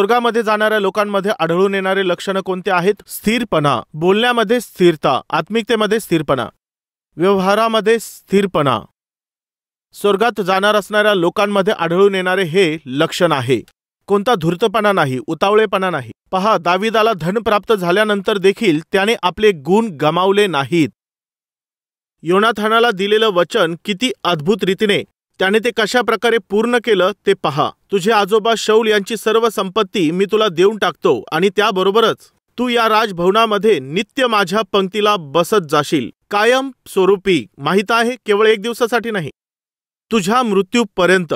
स्वर्गामध्ये जाणाऱ्या लोकांमध्ये आढळून येणारे लक्षणं कोणते आहेत? स्थिरपणा, बोलण्यामध्ये स्थिरता, आत्मिकतेमध्ये स्थिरपणा, व्यवहारामध्ये स्थिरपणा. स्वर्गात जाणार असणाऱ्या लोकांमध्ये आढळून येणारे हे लक्षण आहे. कोणता धूर्तपणा नाही, उतावळेपणा नाही. पहा, दाविदाला धन प्राप्त झाल्यानंतर देखील त्याने आपले गुण गमावले नाहीत. योनाथानाला दिलेलं वचन किती अद्भुत रीतीने त्याने ते कशा प्रकारे पूर्ण केलं ते पहा. तुझे आजोबा शौल यांची सर्व संपत्ती मी तुला देऊन टाकतो आणि त्याबरोबरच तू या राजभवनामध्ये नित्य माझ्या पंक्तीला बसत जाशील, कायम स्वरूपी. माहित आहे, केवळ 1 दिवसासाठी नाही, तुझ्या मृत्यूपर्यंत,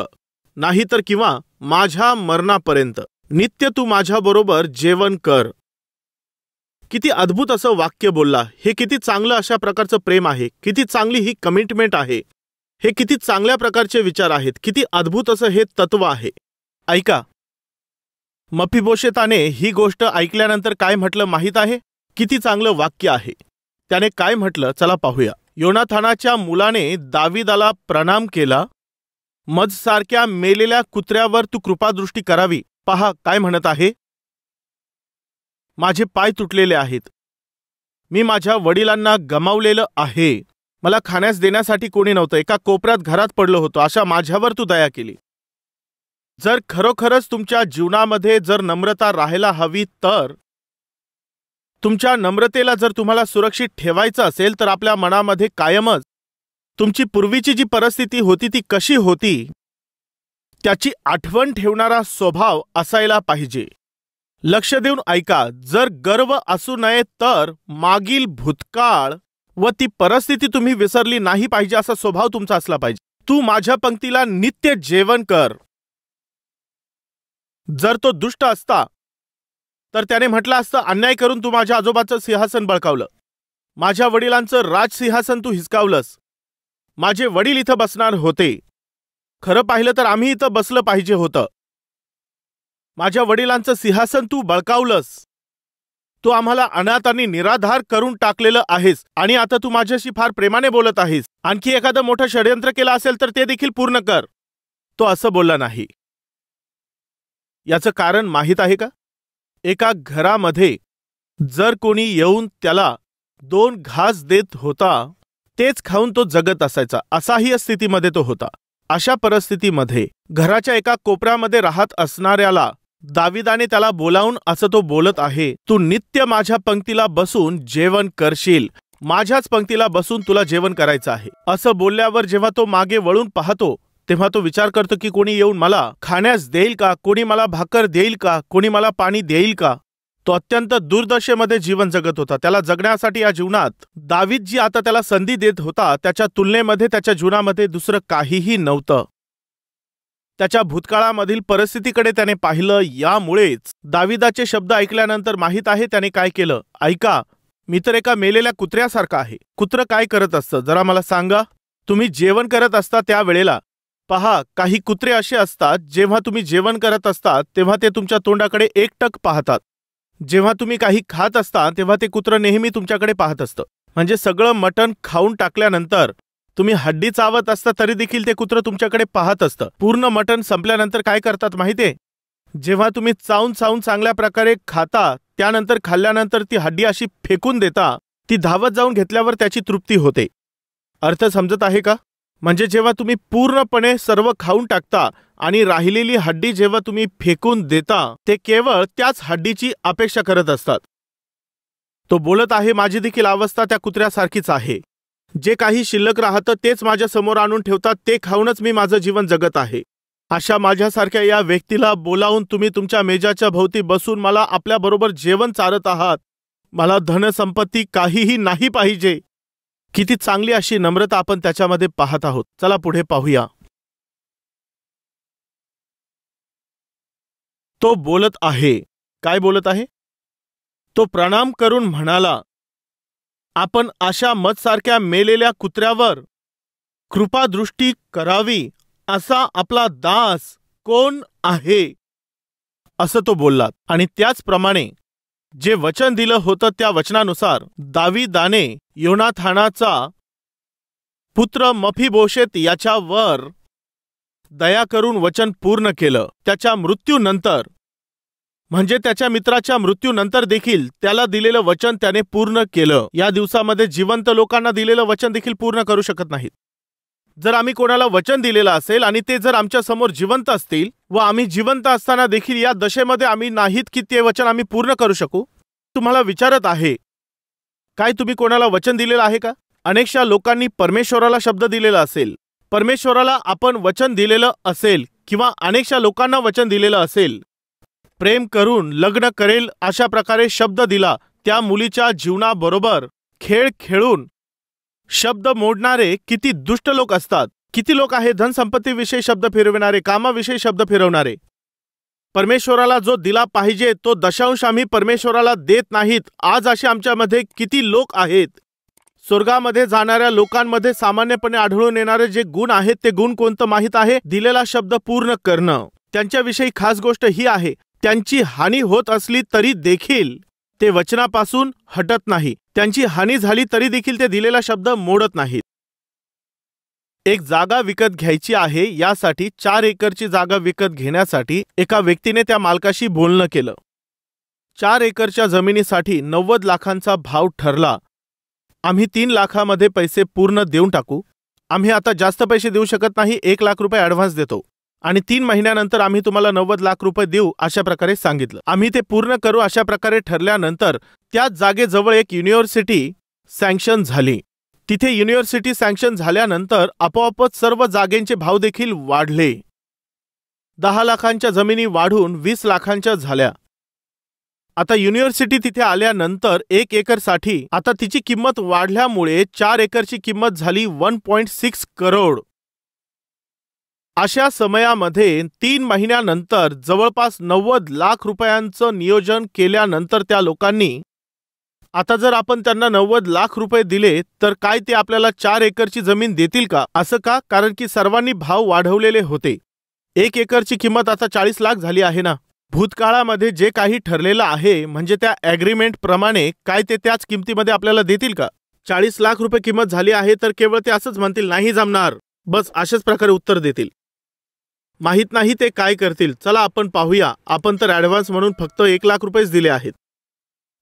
नाहीतर किंवा माझ्या मरणापर्यंत नित्य तू माझ्याबरोबर जेवण कर. किती अद्भुत असं वाक्य बोलला. हे किती चांगलं अशा प्रकारचं प्रेम आहे, किती चांगली ही कमिटमेंट आहे, हे किती चांगल्या प्रकारचे विचार आहेत, किती अद्भुत असं हे तत्व आहे. ऐका, मफीबोशेताने ही गोष्ट ऐकल्यानंतर काय म्हटलं माहीत आहे? किती चांगलं वाक्य आहे. त्याने काय म्हटलं चला पाहूया. योनाथानाच्या मुलाने दाविदाला प्रणाम केला. मजसारख्या मेलेल्या कुत्र्यावर तू कृपादृष्टी करावी. पहा काय म्हणत आहे. माझे पाय तुटलेले आहेत, मी माझ्या वडिलांना गमावलेलं आहे, मला खाण्यास देण्यासाठी कोणी नव्हतं, एका कोपऱ्यात घरात पडलो होतो, अशा माझ्यावर तू दया केली. जर खरोखरच तुमच्या जीवनामध्ये जर नम्रता राहायला हवी, तर तुमच्या नम्रतेला जर तुम्हाला सुरक्षित ठेवायचं असेल, तर आपल्या मनामध्ये कायमच तुमची पूर्वीची जी परिस्थिती होती ती कशी होती त्याची आठवण ठेवणारा स्वभाव असायला पाहिजे. लक्ष देऊन ऐका. जर गर्व असू नये, तर मागील भूतकाळ व ती परिस्थिती तुम्ही विसरली नाही पाहिजे असा स्वभाव तुमचा असला पाहिजे. तू माझ्या पंक्तीला नित्य जेवण कर. जर तो दुष्ट असता तर त्याने म्हटलं असतं, अन्याय करून तू माझ्या आजोबाचं सिंहासन बळकावलं, माझ्या वडिलांचं राजसिंहासन तू हिसकावलंस, माझे वडील इथं बसणार होते, खरं पाहिलं तर आम्ही इथं बसलं पाहिजे होतं, माझ्या वडिलांचं सिंहासन तू बळकावलंस, तू आम्हाला अनाथ आणि निराधार करून टाकलेलं आहेस आणि आता तू माझ्याशी फार प्रेमाने बोलत आहेस, आणखी एखादं मोठं षड्यंत्र केलं असेल तर ते देखील पूर्ण कर. तो असं बोलला नाही. याचं कारण माहीत आहे का? एका घरामध्ये जर कोणी येऊन त्याला 2 घास देत होता, तेच खाऊन तो जगत असायचा, असाही स्थितीमध्ये तो होता. अशा परिस्थितीमध्ये घराच्या एका कोपऱ्यामध्ये राहत असणाऱ्याला दाविदाने त्याला बोलावून असं तो बोलत आहे, तू नित्य माझ्या पंक्तीला बसून जेवण करशील, माझ्याच पंक्तीला बसून तुला जेवण करायचं आहे. असं बोलल्यावर जेव्हा तो मागे वळून पाहतो तेव्हा तो विचार करतो की कोणी येऊन मला खाण्यास देईल का, कोणी मला भाकर देईल का, कोणी मला पाणी देईल का. तो अत्यंत दुर्दशेमध्ये जीवन जगत होता. त्याला जगण्यासाठी या जीवनात दावीद जी आता त्याला संधी देत होता त्याच्या तुलनेमध्ये त्याच्या जीवनामध्ये दुसरं काहीही नव्हतं. त्याच्या भूतकाळामधील परिस्थितीकडे त्याने पाहिलं. यामुळेच दाविदाचे शब्द ऐकल्यानंतर माहीत आहे त्याने काय केलं. ऐका, मी तर एका मेलेल्या कुत्र्यासारखा आहे. कुत्रं काय करत असतं जरा मला सांगा. तुम्ही जेवण करत असता त्यावेळेला पहा, काही कुत्रे असे असतात जेव्हा तुम्ही जेवण करत असतात तेव्हा ते तुमच्या तोंडाकडे एकटक पाहतात. जेव्हा तुम्ही काही खात असता तेव्हा ते कुत्रं नेहमी तुमच्याकडे पाहत असतं. म्हणजे सगळं मटण खाऊन टाकल्यानंतर तुम्ही हड्डी चावत असता तरी देखील ते कुत्रं तुमच्याकडे पाहत असतं. पूर्ण मटण संपल्यानंतर काय करतात माहितीये, जेव्हा तुम्ही चावून चावून चांगल्या प्रकारे खाता त्यानंतर खाल्ल्यानंतर ती हड्डी अशी फेकून देता, ती धावत जाऊन घेतल्यावर त्याची तृप्ती होते. अर्थ समजत आहे का? म्हणजे जेव्हा तुम्ही पूर्णपणे सर्व खाऊन टाकता आणि राहिलेली हड्डी जेव्हा तुम्ही फेकून देता, ते केवळ त्याच हड्डीची अपेक्षा करत असतात. तो बोलत आहे, माझी देखील अवस्था त्या कुत्र्यासारखीच आहे. जे काही शिल्लक राहतं तेच माझ्या समोर आणून ठेवतात, ते खाऊनच मी माझं जीवन जगत आहे. अशा माझ्यासारख्या या व्यक्तीला बोलावून तुम्ही तुमच्या मेजाच्या भोवती बसून मला आपल्याबरोबर जेवण चारत आहात. मला धनसंपत्ती काहीही नाही पाहिजे. किती चांगली अशी नम्रता आपण त्याच्यामध्ये पाहत आहोत. चला पुढे पाहूया. तो बोलत आहे, काय बोलत आहे? तो प्रणाम करून म्हणाला, आपण अशा मजसारख्या मेलेल्या कुत्र्यावर कृपादृष्टी करावी असा आपला दास कोण आहे, असं तो बोलला. आणि त्याचप्रमाणे जे वचन दिलं होतं त्या वचनानुसार दाविदाने योनाथानाचा पुत्र मफीबोशेत याच्यावर दया करून वचन पूर्ण केलं. त्याच्या मृत्यूनंतर म्हणजे त्याच्या मित्राच्या मृत्यूनंतर देखील त्याला दिलेलं वचन त्याने पूर्ण केलं. या दिवसामध्ये जिवंत लोकांना दिलेलं वचन देखील पूर्ण करू शकत नाहीत. जर आम्ही कोणाला वचन दिलेलं असेल आणि ते जर आमच्या समोर जिवंत असतील व आम्ही जिवंत असताना देखील या दशेमध्ये आम्ही नाहीत की ते वचन आम्ही पूर्ण करू शकू. तुम्हाला विचारत आहे, काय तुम्ही कोणाला वचन दिलेलं आहे का? अनेकशा लोकांनी परमेश्वराला शब्द दिलेला असेल, परमेश्वराला आपण वचन दिलेलं असेल किंवा अनेकशा लोकांना वचन दिलेलं असेल, प्रेम करून लग्न करेल अशा प्रकारे शब्द दिला. त्या मुलीच्या जीवनाबरोबर खेळ खेळून शब्द मोडणारे किती दुष्ट लोक असतात. किती लोक आहे धनसंपत्तीविषयी शब्द फिरविणारे, कामाविषयी शब्द फिरवणारे. परमेश्वराला जो दिला पाहिजे तो दशांश आम्ही परमेश्वराला देत नाहीत. आज असे आमच्यामध्ये किती लोक आहेत. स्वर्गामध्ये जाणाऱ्या लोकांमध्ये सामान्यपणे आढळून येणारे जे गुण आहेत ते गुण कोणतं माहीत आहे? दिलेला शब्द पूर्ण करणं. त्यांच्याविषयी खास गोष्ट ही आहे, त्यांची हानी होत असली तरी देखील ते वचनापासून हटत नाही. त्यांची हानी झाली तरी देखील ते दिलेला शब्द मोडत नाहीत. एक जागा विकत घ्यायची आहे, यासाठी 4 एकरची जागा विकत घेण्यासाठी एका व्यक्तीने त्या मालकाशी बोलणं केलं. 4 एकरच्या जमिनीसाठी 90 लाखांचा भाव ठरला. आम्ही 3 लाखामध्ये पैसे पूर्ण देऊन टाकू. आम्ही आता जास्त पैसे देऊ शकत नाही, 1 लाख रुपये ॲडव्हान्स देतो आणि 3 महिन्यानंतर आम्ही तुम्हाला 90 लाख रुपये देऊ अशा प्रकारे सांगितलं. आम्ही ते पूर्ण करू अशा प्रकारे ठरल्यानंतर त्याच जागेजवळ एक युनिव्हर्सिटी सँक्शन झाली. तिथे युनिव्हर्सिटी सँक्शन झाल्यानंतर आपोआपच सर्व जागेंचे भाव देखील वाढले. 10 लाखांच्या जमिनी वाढून 20 लाखांच्या झाल्या. आता युनिव्हर्सिटी तिथे आल्यानंतर 1 एकरसाठी आता तिची किंमत वाढल्यामुळे 4 एकरची किंमत झाली 1.6 करोड. अशा समयामध्ये 3 महिन्यानंतर जवळपास 90 लाख रुपयांचं नियोजन केल्यानंतर त्या लोकांनी, आता जर आपण त्यांना 90 लाख रुपये दिले तर काय ते आपल्याला 4 एकरची जमीन देतील का? असं का? कारण की सर्वांनी भाव वाढवलेले होते. 1 एकरची किंमत आता 40 लाख झाली आहे ना. भूतकाळामध्ये जे काही ठरलेलं आहे म्हणजे त्या ॲग्रीमेंट प्रमाणे काय ते त्याच किमतीमध्ये आपल्याला देतील का? 40 लाख रुपये किंमत झाली आहे तर केवळ ते असंच म्हणतील, नाही जमणार, बस अशाच प्रकारे उत्तर देतील. माहीत नाही ते काय करतील. चला आपण पाहूया. आपण तर ॲडव्हान्स म्हणून फक्त 1 लाख रुपयेच दिले आहेत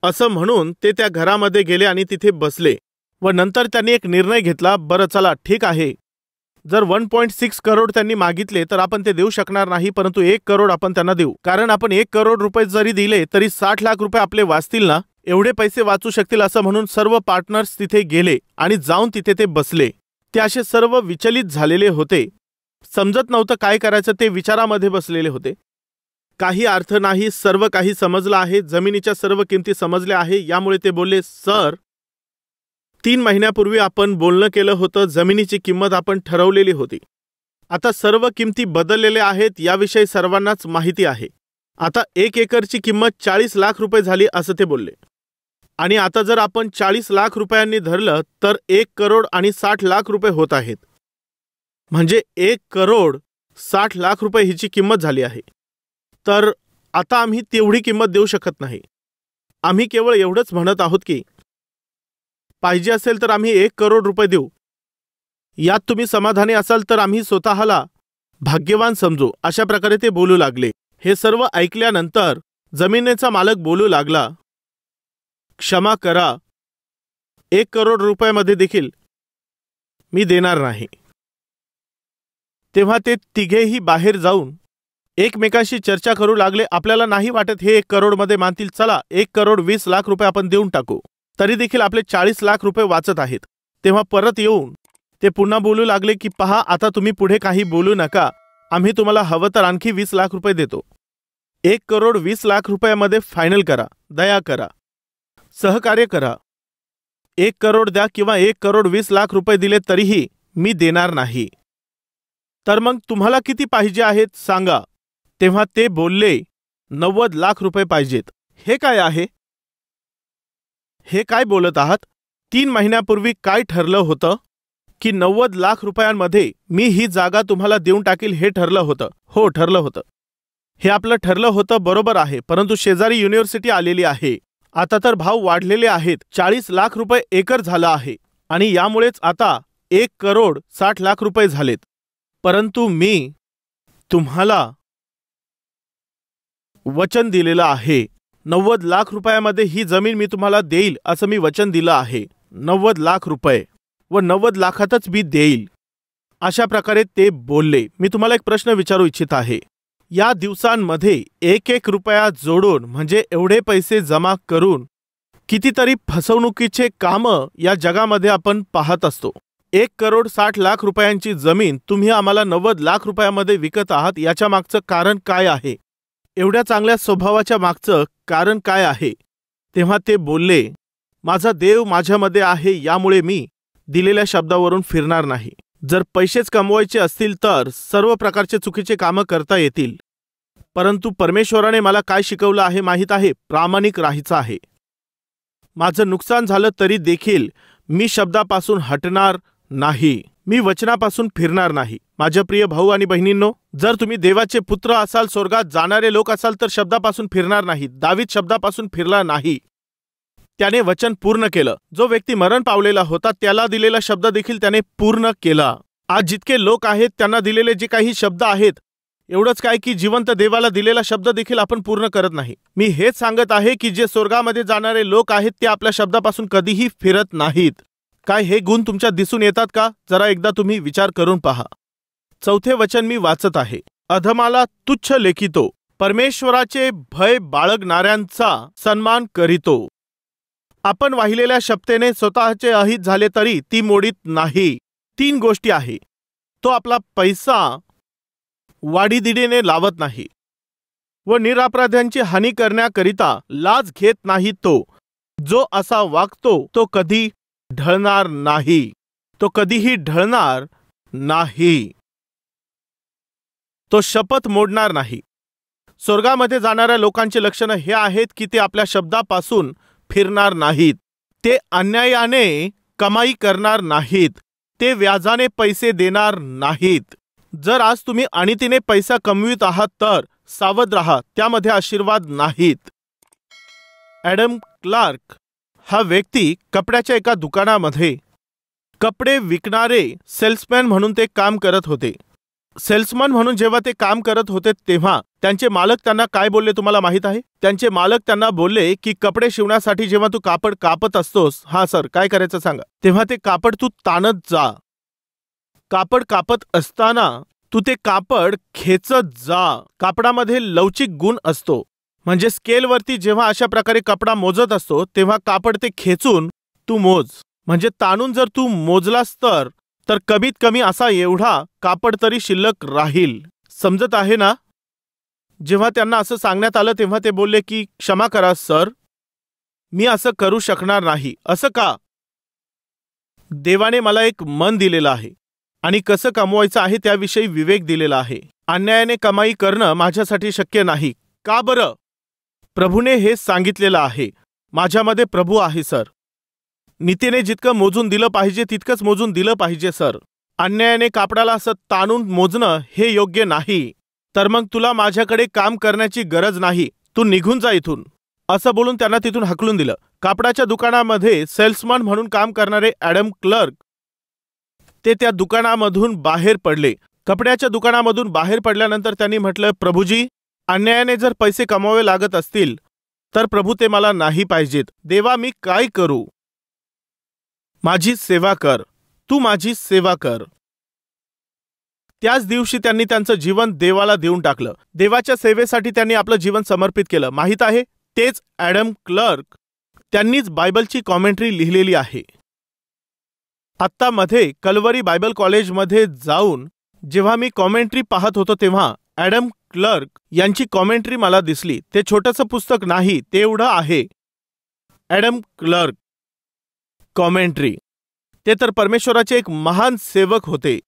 असं म्हणून ते त्या घरामध्ये गेले आणि तिथे बसले व नंतर त्यांनी एक निर्णय घेतला. बरं चला ठीक आहे, जर 1.6 करोड त्यांनी मागितले तर आपण ते देऊ शकणार नाही, परंतु 1 करोड आपण त्यांना देऊ. कारण आपण 1 करोड रुपये जरी दिले तरी 60 लाख रुपये आपले वाचतील ना, एवढे पैसे वाचू शकतील असं म्हणून सर्व पार्टनर्स तिथे गेले आणि जाऊन तिथे ते बसले. ते असे सर्व विचलित झालेले होते. समजत नव्हतं काय करायचं, ते विचारामध्ये बसलेले होते. काही अर्थ नाही, सर्व काही समजलं आहे, जमिनीच्या सर्व किमती समजल्या आहे. यामुळे ते बोलले, सर 3 महिन्यापूर्वी आपण बोलणं केलं होतं, जमिनीची किंमत आपण ठरवलेली होती. आता सर्व किमती बदललेल्या आहेत याविषयी सर्वांनाच माहिती आहे. आता 1 एकरची किंमत 40 लाख रुपये झाली असं ते बोलले. आणि आता जर आपण 40 लाख रुपयांनी धरलं तर 1 करोड आणि 60 लाख रुपये होत आहेत. म्हणजे 1 करोड 60 लाख रुपये हिची किंमत झाली आहे. तर आता आम्ही तेवढी किंमत देऊ शकत नाही. आम्ही केवळ एवढंच म्हणत आहोत की पाहिजे असेल तर आम्ही 1 करोड रुपये देऊ. यात तुम्ही समाधानी असाल तर आम्ही स्वतःला भाग्यवान समजू. अशा प्रकारे ते बोलू लागले. हे सर्व ऐकल्यानंतर जमिनीचा मालक बोलू लागला, क्षमा करा, 1 करोड रुपयामध्ये देखील मी देणार नाही. तेव्हा ते तिघेही बाहेर जाऊन एकमेकाशी चर्चा करू लागले. आपल्याला नाही वाटत हे 1 करोडमध्ये मानतील, चला 1 करोड 20 लाख रुपये आपण देऊन टाकू. तरी देखील आपले 40 लाख रुपये वाचत आहेत. तेव्हा परत येऊन ते पुन्हा बोलू लागले की पहा, आता तुम्ही पुढे काही बोलू नका, आम्ही तुम्हाला हवं तर आणखी 20 लाख रुपये देतो. 1 करोड 20 लाख रुपयामध्ये फायनल करा, दया करा, सहकार्य करा. 1 करोड द्या किंवा 1 करोड 20 लाख रुपये दिले तरीही मी देणार नाही. तर मग तुम्हाला किती पाहिजे आहेत सांगा. तेव्हा ते बोलले 90 लाख रुपये पाहिजेत. हे काय आहे? हे काय बोलत आहात? 3 महिन्यापूर्वी काय ठरलं होतं की 90 लाख रुपयांमध्ये मी ही जागा तुम्हाला देऊन टाकील, हे ठरलं होतं. हो, ठरलं होतं. हे आपलं ठरलं होतं, बरोबर आहे. परंतु शेजारी युनिव्हर्सिटी आलेली आहे. आता तर भाव वाढलेले आहेत. 40 लाख रुपये एकर झाला आहे आणि यामुळेच आता 1 करोड 60 लाख रुपये झालेत. परंतु मी तुम्हाला वचन दिलेलं आहे. 90 लाख रुपयामध्ये ही जमीन मी तुम्हाला देईल असं मी वचन दिलं आहे. 90 लाख रुपये व 90 लाखातच मी देईल, अशा प्रकारे ते बोलले. मी तुम्हाला एक प्रश्न विचारू इच्छित आहे. या दिवसांमध्ये 1-1 रुपया जोडून म्हणजे एवढे पैसे जमा करून कितीतरी फसवणुकीचे कामं या जगामध्ये आपण पाहत असतो. 1,60,00,000 रुपयांची जमीन तुम्ही आम्हाला 90 लाख रुपयामध्ये विकत आहात, याच्या मागचं कारण काय आहे? एवढ्या चांगल्या स्वभावाच्या मागचं कारण काय आहे? तेव्हा ते बोलले, माझा देव माझ्यामध्ये आहे, यामुळे मी दिलेल्या शब्दावरून फिरणार नाही. जर पैसेच कमवायचे असतील तर सर्व प्रकारचे चुकीचे कामं करता येतील, परंतु परमेश्वराने मला काय शिकवलं आहे माहीत आहे? प्रामाणिक राहायचं आहे. माझं नुकसान झालं तरी देखील मी शब्दापासून हटणार नाही, मी वचनापासून फिरणार नाही. माझ्या प्रिय भाऊ आणि बहिणींनो, जर तुम्ही देवाचे पुत्र असाल, स्वर्गात जाणारे लोक असाल, तर शब्दापासून फिरणार नाही. दावीद शब्दापासून फिरला नाही, त्याने वचन पूर्ण केलं. जो व्यक्ती मरण पावलेला होता त्याला दिलेला शब्द देखील त्याने पूर्ण केला. आज जितके लोक आहेत त्यांना दिलेले जे काही शब्द आहेत, एवढंच काय की जिवंत देवाला दिलेला शब्द देखील आपण पूर्ण करत नाही. मी हेच सांगत आहे की जे स्वर्गामध्ये जाणारे लोक आहेत ते आपल्या शब्दापासून कधीही फिरत नाहीत. काय हे गुण तुमच्यात दिसून येतात का? जरा एकदा तुम्ही विचार करून पहा. 4थे वचन मी वाचत आहे. अधमाला तुच्छ लेखितो, परमेश्वराचे भय बाळगणाऱ्यांचा सन्मान करीतो. आपण वाहिलेल्या शब्देने स्वतःचे अहित झाले तरी ती मोडीत नाही. 3 गोष्टी आहे. तो आपला पैसा वाढीदिडीने लावत नाही व निरपराध्यांची हानी करण्याकरिता लाज घेत नाही. तो जो असा वागतो तो कधी ढळणार नाही, तो कधीही ढळणार नाही. तो शपथ मोडणार नाही. स्वर्गामध्ये जाणाऱ्या लोकांचे लक्षण हे आहेत की ते आपल्या शब्दापासून फिरणार नाहीत. ते अन्यायाने कमाई करणार नाहीत. ते व्याजाने पैसे देणार नाहीत. जर आज तुम्ही अनितीने पैसा कमवित आहात तर सावध राहा, त्यामध्ये आशीर्वाद नाहीत. ॲडम क्लार्क हा व्यक्ती कपड्याच्या एका दुकानामध्ये कपडे विकणारे सेल्समॅन म्हणून ते काम करत होते. सेल्समन म्हणून जेव्हा ते काम करत होते तेव्हा त्यांचे मालक त्यांना काय बोलले तुम्हाला माहीत आहे? त्यांचे मालक त्यांना बोलले की कपडे शिवण्यासाठी जेव्हा तू कापड कापत असतोस, हा सर काय करायचं सांगा, तेव्हा ते कापड तू ताणत जा. कापड कापत असताना तू ते कापड खेचत जा. कापडामध्ये लवचिक गुण असतो, म्हणजे स्केलवरती जेव्हा अशा प्रकारे कपडा मोजत असतो तेव्हा कापड ते खेचून तू मोज, म्हणजे ताणून जर तू मोजलास तर कमीत कमी असा एवढा कापड तरी शिल्लक राहील. समजत आहे ना? जेव्हा त्यांना असं सांगण्यात आलं तेव्हा ते बोलले की क्षमा करा सर, मी असं करू शकणार नाही. असं का? देवाने मला एक मन दिलेलं आहे आणि कसं कमवायचं आहे त्याविषयी विवेक दिलेला आहे. अन्यायाने कमाई करणं माझ्यासाठी शक्य नाही. का बरं? प्रभूने हे सांगितलेलं आहे. माझ्यामध्ये प्रभू आहे सर. नीतीने जितकं मोजून दिलं पाहिजे तितकंच मोजून दिलं पाहिजे सर. अन्यायाने कापडाला असं ताणून मोजणं हे योग्य नाही. तर मग तुला माझ्याकडे काम करण्याची गरज नाही, तू निघून जा इथून, असं बोलून त्यांना तिथून हाकलून दिलं. कापडाच्या दुकानामध्ये सेल्समन म्हणून काम करणारे ॲडम क्लार्क ते त्या दुकानामधून बाहेर पडले. कपड्याच्या दुकानामधून बाहेर पडल्यानंतर त्यांनी म्हटलं, प्रभूजी, अन्यायाने जर पैसे कमवावे लागत असतील तर प्रभू ते मला नाही पाहिजेत. देवा, मी काय करू? माझी सेवा कर, तू माझी सेवा कर. त्याच दिवशी त्यांनी त्यांचं जीवन देवाला देऊन टाकलं. देवाच्या सेवेसाठी त्यांनी आपलं जीवन समर्पित केलं. माहीत आहे, तेच ॲडम क्लार्क, त्यांनीच बायबलची कॉमेंट्री लिहिलेली आहे. आत्ता मध्ये कल्वरी बायबल कॉलेजमध्ये जाऊन जेव्हा मी कॉमेंट्री पाहत होतो तेव्हा ॲडम क्लार्क यांची कॉमेंट्री मला दिसली. ते छोटंसं पुस्तक नाही, ते एवढं आहे. Adam Clarke commentary. ते तर परमेश्वराचे एक महान सेवक होते.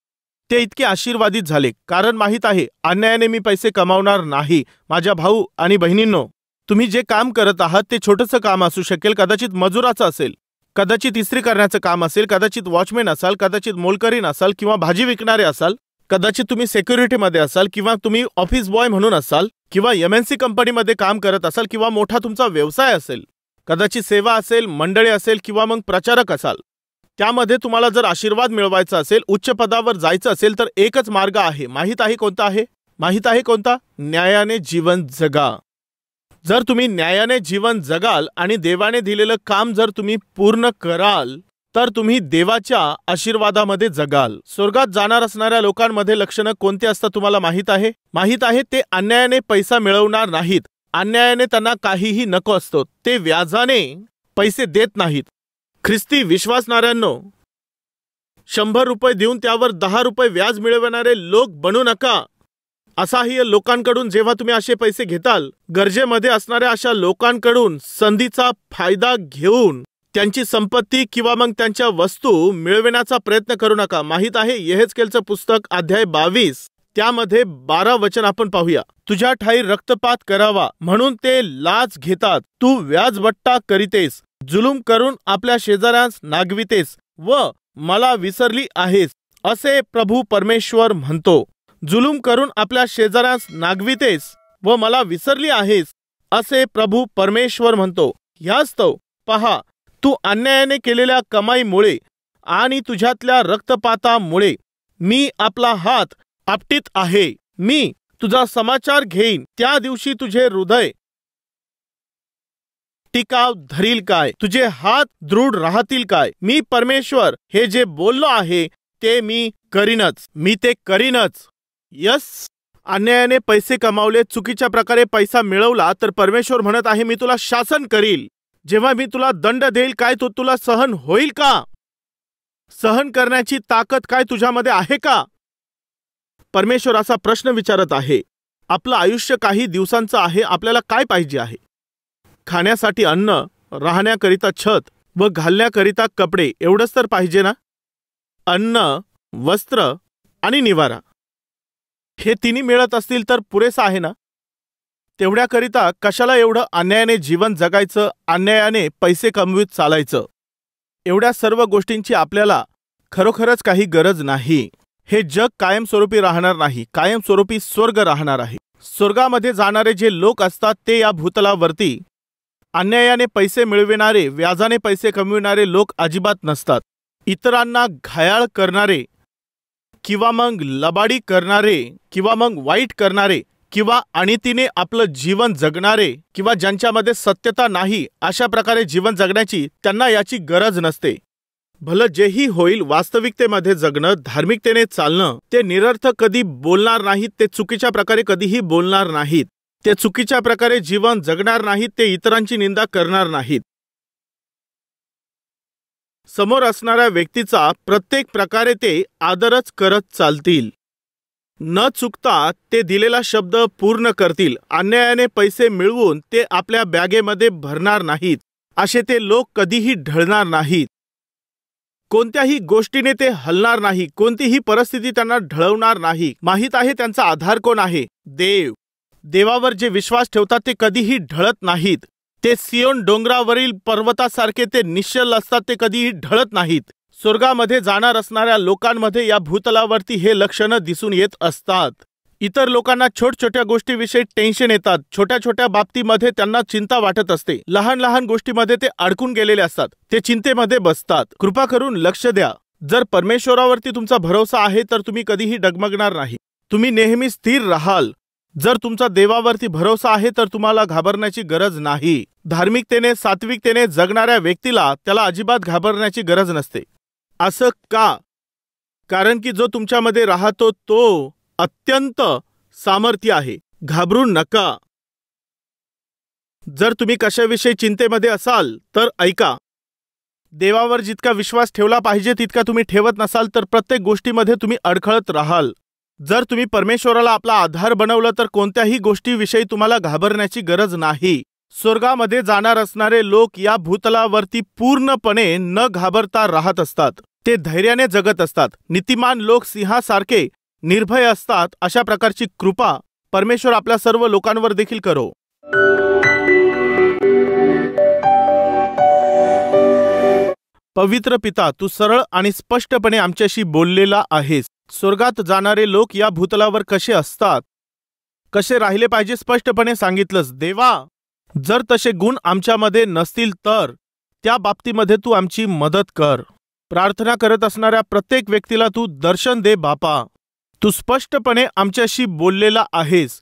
ते इतके आशीर्वादित झाले कारण माहीत आहे, अन्यायाने मी पैसे कमावणार नाही. माझ्या भाऊ आणि बहिणींनो, तुम्ही जे काम करत आहात ते छोटंसं काम असू शकेल, कदाचित मजुराचं असेल, कदाचित इस्त्री करण्याचं काम असेल, कदाचित वॉचमॅन असाल, कदाचित मोलकरीण असाल किंवा भाजी विकणारे असाल, कदाचित तुम्ही सेक्युरिटीमध्ये असाल किंवा तुम्ही ऑफिस बॉय म्हणून असाल किंवा MNC कंपनीमध्ये काम करत असाल किंवा मोठा तुमचा व्यवसाय असेल, कदाचित सेवा असेल, मंडळे असेल किंवा मग प्रचारक असाल. त्यामध्ये तुम्हाला जर आशीर्वाद मिळवायचा असेल, उच्च पदावर जायचं असेल तर एकच मार्ग आहे. माहीत आहे कोणता आहे? माहीत आहे कोणता? न्यायाने जीवन जगा. जर तुम्ही न्यायाने जीवन जगाल आणि देवाने दिलेलं काम जर तुम्ही पूर्ण कराल तर तुम्ही देवाच्या आशीर्वादामध्ये जगाल. स्वर्गात जाणार असणाऱ्या लोकांमध्ये लक्षणं कोणती असतात तुम्हाला माहीत आहे? माहीत आहे, ते अन्यायाने पैसा मिळवणार नाहीत. अन्यायाने त्यांना काहीही नको असतो. ते व्याजाने पैसे देत नाहीत. ख्रिस्ती विश्वासणाऱ्यांनो, 100 रुपये देऊन त्यावर 10 रुपये व्याज मिळवणारे लोक बनू नका. असहाय्य लोकांकडून जेव्हा तुम्ही असे पैसे घेताल, गरजेमध्ये असणाऱ्या अशा लोकांकडून संधीचा फायदा घेऊन त्यांची संपत्ती किंवा मग त्यांच्या वस्तू मिळविण्याचा प्रयत्न करू नका. माहीत आहे, यहेजकेलचं पुस्तक अध्याय 22 त्यामध्ये 12 वचन आपण पाहूया. तुझ्या ठाई रक्तपात करावा म्हणून ते लाच घेतात. तू व्याजबट्टा करीतेस, जुलूम करून आपल्या शेजाऱ्यास नागवितेस व मला विसरली आहेस, असे प्रभू परमेश्वर म्हणतो. जुलूम करून आपल्या शेजाऱ्यास नागवितेस व मला विसरली आहेस, असे प्रभू परमेश्वर म्हणतो. ह्यास्तव पहा, तू अन्यायाने केलेल्या कमाईमुळे आणि तुझ्यातल्या रक्तपातामुळे मी आपला हात आपटीत आहे. मी तुझा समाचार घेईन. त्या दिवशी तुझे हृदय टिकाव धरील काय? तुझे हात दृढ राहतील काय? मी परमेश्वर हे जे बोललो आहे ते मी करीनच. मी ते करीनच. यस, अन्यायाने पैसे कमावले, चुकीच्या प्रकारे पैसा मिळवला तर परमेश्वर म्हणत आहे, मी तुला शासन करील. जेव्हा मी तुला दंड देईल, काय तो तुला सहन होईल का? सहन करण्याची ताकद काय तुझ्यामध्ये आहे का? परमेश्वर असा प्रश्न विचारत आहे. आपलं आयुष्य काही दिवसांचं आहे. आपल्याला काय पाहिजे आहे? खाण्यासाठी अन्न, राहण्याकरिता छत व घालण्याकरिता कपडे, एवढंच तर पाहिजे ना? अन्न, वस्त्र आणि निवारा, हे तिन्ही मिळत असतील तर पुरेसं आहे ना? तेवढ्याकरिता कशाला एवढं अन्यायाने जीवन जगायचं, अन्यायाने पैसे कमवीत चालायचं? एवढ्या सर्व गोष्टींची आपल्याला खरोखरच काही गरज नाही. हे जग कायमस्वरूपी राहणार नाही. कायमस्वरूपी स्वर्ग राहणार आहे. स्वर्गामध्ये जाणारे जे लोक असतात ते या भूतलावरती अन्यायाने पैसे मिळविणारे, व्याजाने पैसे कमविणारे लोक अजिबात नसतात. इतरांना घायाळ करणारे किंवा मग लबाडी करणारे किंवा मग वाईट करणारे किंवा अनितीने आपलं जीवन जगणारे किंवा ज्यांच्यामध्ये सत्यता नाही, अशा प्रकारे जीवन जगण्याची त्यांना याची गरज नसते. भलं जेही होईल, वास्तविकतेमध्ये जगणं, धार्मिकतेने चालणं, ते निरर्थक कधी बोलणार नाहीत. ते चुकीच्या प्रकारे कधीही बोलणार नाहीत. ते चुकीच्या प्रकारे जीवन जगणार नाहीत. ते इतरांची निंदा करणार नाहीत. समोर असणाऱ्या व्यक्तीचा प्रत्येक प्रकारे ते आदरच करत चालतील. न चुकता ते दिलेला शब्द पूर्ण करतील. अन्यायाने पैसे मिळवून ते आपल्या बॅगेमध्ये भरणार नाहीत. असे ते लोक कधीही ढळणार नाहीत. कोणत्याही गोष्टीने ते हलणार नाही. कोणतीही परिस्थिती त्यांना ढळवणार नाही. माहीत आहे त्यांचा आधार कोण आहे? देव. देवावर जे विश्वास ठेवतात ते कधीही ढळत नाहीत. ते सियोन डोंगरावरील पर्वतासारखे ते निश्चल असतात. ते कधीही ढळत नाहीत. स्वर्गामध्ये जाणार असणाऱ्या लोकांमध्ये या भूतलावरती हे लक्षणं दिसून येत असतात. इतर लोकांना छोट्या गोष्टीविषयी टेन्शन येतात. छोट्या छोट्या बाबतीमध्ये त्यांना चिंता वाटत असते. लहान लहान गोष्टीमध्ये ते अडकून गेलेले असतात. ते चिंतेमध्ये बसतात. कृपा करून लक्ष द्या. जर परमेश्वरावरती तुमचा भरोसा आहे तर तुम्ही कधीही डगमगणार नाही. तुम्ही नेहमी स्थिर राहाल. जर तुमचा देवावरती भरोसा आहे तर तुम्हाला घाबरण्याची गरज नाही. धार्मिकतेने, सात्विकतेने जगणाऱ्या व्यक्तीला त्याला अजिबात घाबरण्याची गरज नसते. असं का? कारण की जो तुमच्यामध्ये राहतो तो अत्यंत सामर्थ्य आहे. घाबरू नका. जर तुम्ही कशाविषयी चिंतेमध्ये असाल तर ऐका. देवावर जितका विश्वास ठेवला पाहिजे तितका तुम्ही ठेवत नसाल तर प्रत्येक गोष्टीमध्ये तुम्ही अडखळत राहाल. जर तुम्ही परमेश्वराला आपला आधार बनवलं तर कोणत्याही गोष्टीविषयी तुम्हाला घाबरण्याची गरज नाही. स्वर्गामध्ये जाणार असणारे लोक या भूतलावरती पूर्णपणे न घाबरता राहत असतात. ते धैर्याने जगत असतात. नीतिमान लोक सिंहासारखे निर्भय असतात. अशा प्रकारची कृपा परमेश्वर आपल्या सर्व लोकांवर देखील करो. पवित्र पिता, तू सरळ आणि स्पष्टपणे आमच्याशी बोललेला आहेस. स्वर्गात जाणारे लोक या भूतलावर कसे असतात, कसे राहिले पाहिजे स्पष्टपणे सांगितलंस. देवा, जर तसे गुण आमच्यामध्ये नसतील तर त्या बाबतीमध्ये तू आमची मदत कर. प्रार्थना करत असणाऱ्या प्रत्येक व्यक्तीला तू दर्शन दे बापा. तू स्पष्टपणे आमच्याशी बोललेला आहेस.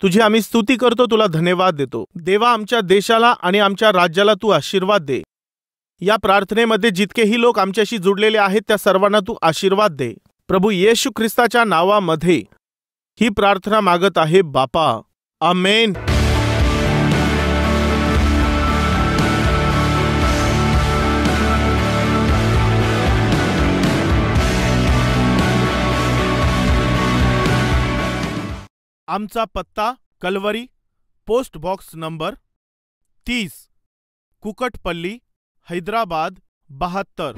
तुझी आम्ही स्तुती करतो, तुला धन्यवाद देतो. देवा, आमच्या देशाला आणि आमच्या राज्याला तू आशीर्वाद दे. या प्रार्थनेमध्ये जितकेही लोक आमच्याशी जुडलेले आहेत त्या सर्वांना तू आशीर्वाद दे. प्रभू येशू ख्रिस्ताच्या नावामध्ये ही प्रार्थना मागत आहे बापा. आमेन. आमचा पत्ता Calvary, post box number 30, Kukatpally, Hyderabad 72.